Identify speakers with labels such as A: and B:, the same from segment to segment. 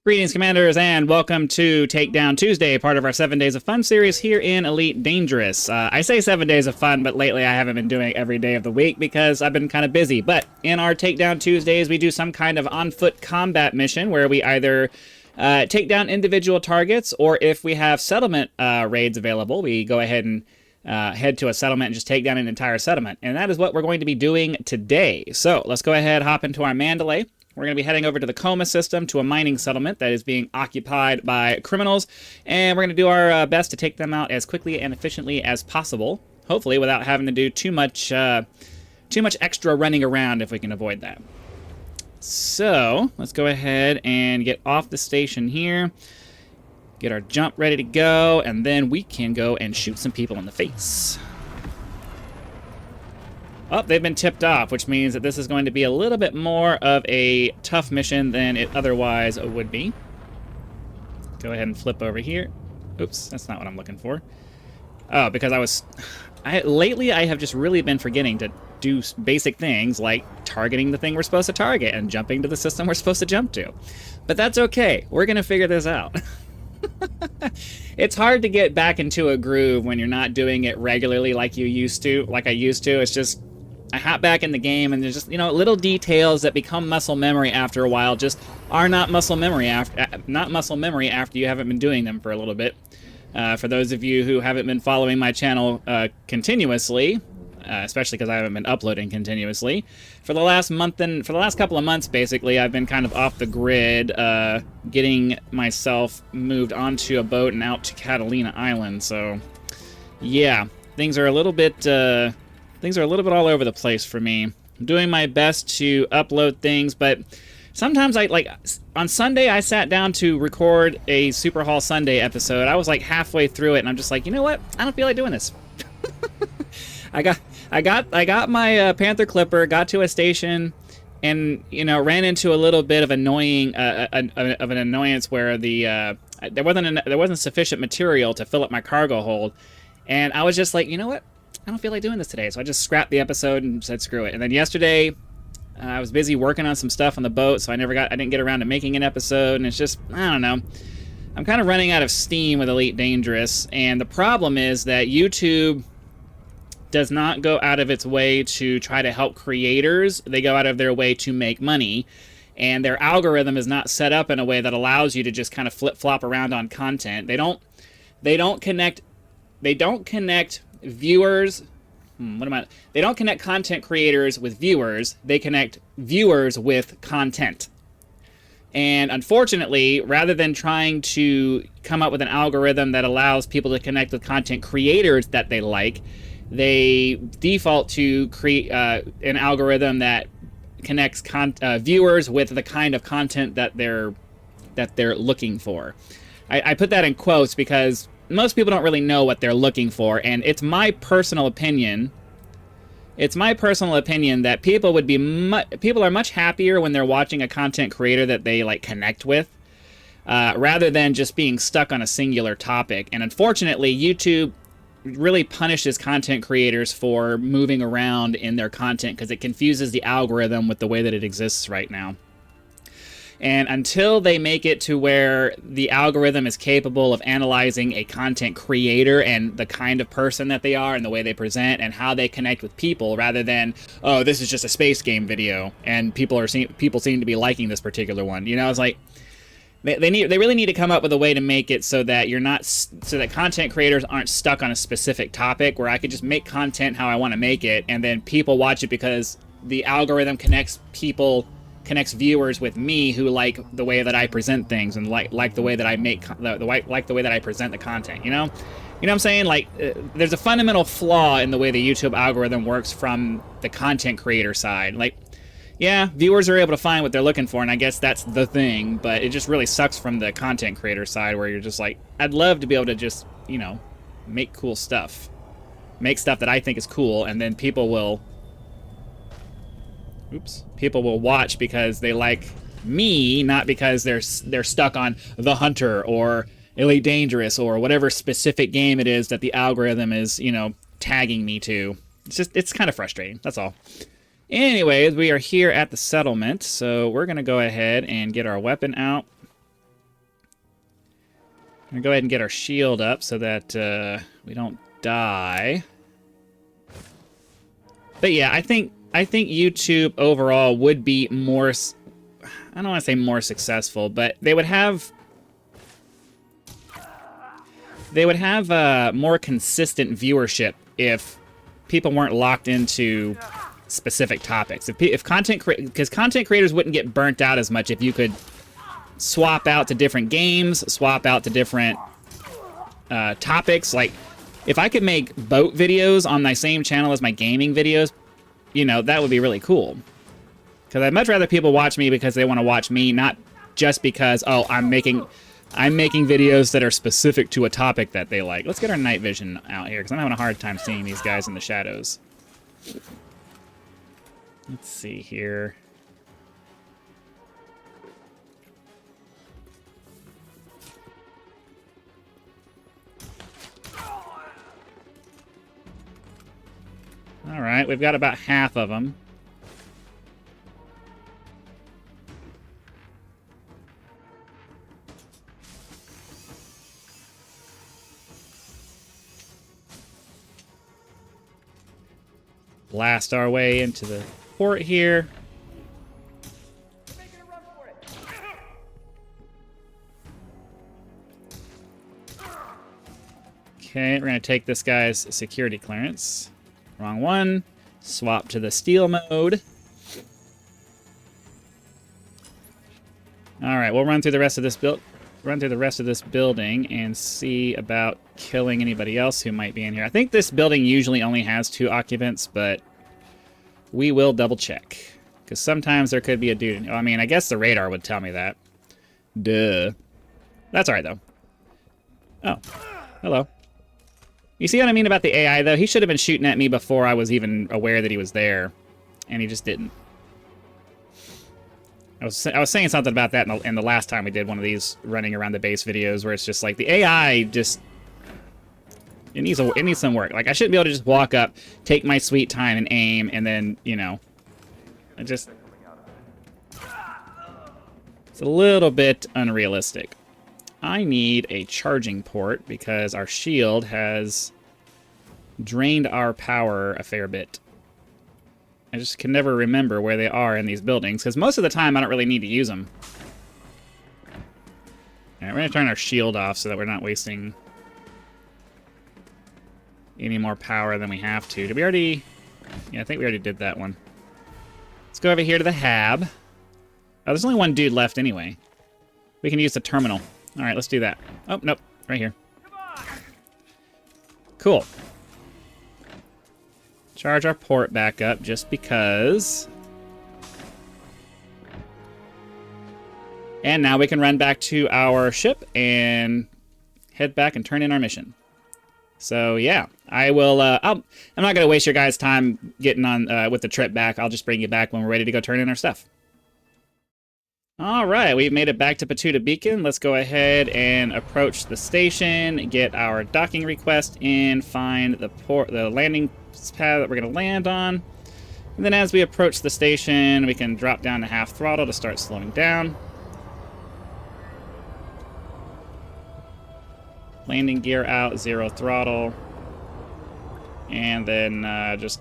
A: Greetings, Commanders, and welcome to Takedown Tuesday, part of our 7 Days of Fun series here in Elite Dangerous. I say 7 days of fun, but lately I haven't been doing it every day of the week because I've been kind of busy. But in our Takedown Tuesdays, we do some kind of on-foot combat mission where we either take down individual targets, or if we have settlement raids available, we go ahead and head to a settlement and just take down an entire settlement. And that is what we're going to be doing today. So let's go ahead, hop into our Mandalay. We're going to be heading over to the Coma system to a mining settlement that is being occupied by criminals, and we're going to do our best to take them out as quickly and efficiently as possible, hopefully without having to do too much extra running around if we can avoid that. So let's go ahead and get off the station here, get our jump ready to go, and then we can go and shoot some people in the face. Oh, they've been tipped off, which means that this is going to be a little bit more of a tough mission than it otherwise would be. Go ahead and flip over here. Oops, that's not what I'm looking for. Oh, because lately I have just really been forgetting to do basic things like targeting the thing we're supposed to target and jumping to the system we're supposed to jump to. But that's okay. We're going to figure this out. It's hard to get back into a groove when you're not doing it regularly like I used to. It's just, I hop back in the game and there's just, little details that become muscle memory after a while just are not muscle memory after you haven't been doing them for a little bit. For those of you who haven't been following my channel continuously, especially because I haven't been uploading continuously, for the last couple of months, basically, I've been kind of off the grid, getting myself moved onto a boat and out to Catalina Island. So, yeah, things are a little bit all over the place for me. I'm doing my best to upload things, but sometimes on Sunday I sat down to record a Super Haul Sunday episode. I was like halfway through it, and I'm just like, you know what? I don't feel like doing this. I got my Panther Clipper, got to a station, and ran into a little bit of an annoyance where there wasn't sufficient material to fill up my cargo hold, and I was just like, you know what? I don't feel like doing this today, so I just scrapped the episode and said screw it. And then yesterday, I was busy working on some stuff on the boat, so I didn't get around to making an episode, and it's just, I don't know. I'm kind of running out of steam with Elite Dangerous, and the problem is that YouTube does not go out of its way to try to help creators. They go out of their way to make money, and their algorithm is not set up in a way that allows you to just kind of flip-flop around on content. They don't connect viewers. They don't connect content creators with viewers. They connect viewers with content. And unfortunately, rather than trying to come up with an algorithm that allows people to connect with content creators that they like, they default to create an algorithm that connects viewers with the kind of content that they're looking for. I put that in quotes because most people don't really know what they're looking for, and it's my personal opinion. It's my personal opinion that people are much happier when they're watching a content creator that they connect with, rather than just being stuck on a singular topic. And unfortunately, YouTube really punishes content creators for moving around in their content because it confuses the algorithm with the way that it exists right now. And until they make it to where the algorithm is capable of analyzing a content creator and the kind of person that they are and the way they present and how they connect with people, rather than, oh, this is just a space game video and people seem to be liking this particular one. It's like they really need to come up with a way to make it so that that content creators aren't stuck on a specific topic, where I could just make content how I want to make it, and then people watch it because the algorithm connects viewers with me who like the way that I present things and like the way that I make like the way that I present the content. You know what I'm saying? There's a fundamental flaw in the way the YouTube algorithm works from the content creator side. Yeah, viewers are able to find what they're looking for, and I guess that's the thing, but it just really sucks from the content creator side, where you're just like, I'd love to be able to just, make cool stuff. Make stuff that I think is cool, and then people will watch because they like me, not because they're stuck on The Hunter or Elite Dangerous or whatever specific game it is that the algorithm is, tagging me to. It's kind of frustrating, that's all. Anyways, we are here at the settlement, so we're going to go ahead and get our weapon out. I'm gonna go ahead and get our shield up so that we don't die. But yeah, I think YouTube overall would be more, I don't want to say more successful, but they would have more consistent viewership if people weren't locked into specific topics. If content creators wouldn't get burnt out as much if you could swap out to different games, swap out to different topics. Like, if I could make boat videos on my same channel as my gaming videos, you know, that would be really cool. Because I'd much rather people watch me because they want to watch me, not just because, oh, I'm making videos that are specific to a topic that they like. Let's get our night vision out here, because I'm having a hard time seeing these guys in the shadows. Let's see here. All right, we've got about half of them. Blast our way into the port here. Okay, we're going to take this guy's security clearance. Wrong one. Swap to the steel mode. All right, we'll run through the rest of this building and see about killing anybody else who might be in here. I think this building usually only has 2 occupants, but we will double check, because sometimes there could be a dude. I mean, I guess the radar would tell me that. Duh. That's all right, though. Oh, hello. You see what I mean about the AI, though? He should have been shooting at me before I was even aware that he was there, and he just didn't. I was saying something about that in the last time we did one of these running around the base videos, where it's just like the AI just it needs some work. Like, I shouldn't be able to just walk up, take my sweet time and aim, and then, you know, it's a little bit unrealistic. I need a charging port because our shield has drained our power a fair bit. I just can never remember where they are in these buildings, because most of the time I don't really need to use them. Alright, we're going to turn our shield off so that we're not wasting any more power than we have to. Did we already... Yeah, I think we already did that one. Let's go over here to the hab. Oh, there's only one dude left anyway. We can use the terminal. Alright, let's do that. Oh, nope. Right here. Cool. Charge our port back up just because. And now we can run back to our ship and head back and turn in our mission. So yeah, I will. I'm not going to waste your guys' time getting on with the trip back. I'll just bring you back when we're ready to go turn in our stuff. All right, we've made it back to Patuta Beacon. Let's go ahead and approach the station, get our docking request in, find the landing pad that we're going to land on. And then as we approach the station, we can drop down to half throttle to start slowing down. Landing gear out, 0 throttle. And then just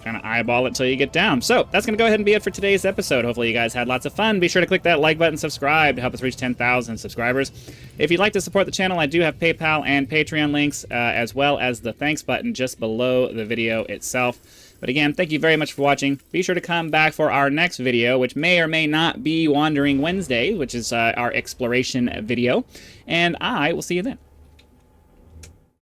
A: kind of eyeball it until you get down. So that's going to go ahead and be it for today's episode. Hopefully you guys had lots of fun. Be sure to click that like button, subscribe to help us reach 10,000 subscribers. If you'd like to support the channel, I do have PayPal and Patreon links, as well as the thanks button just below the video itself. But again, thank you very much for watching. Be sure to come back for our next video, which may or may not be Wandering Wednesday, which is our exploration video. And I will see you then.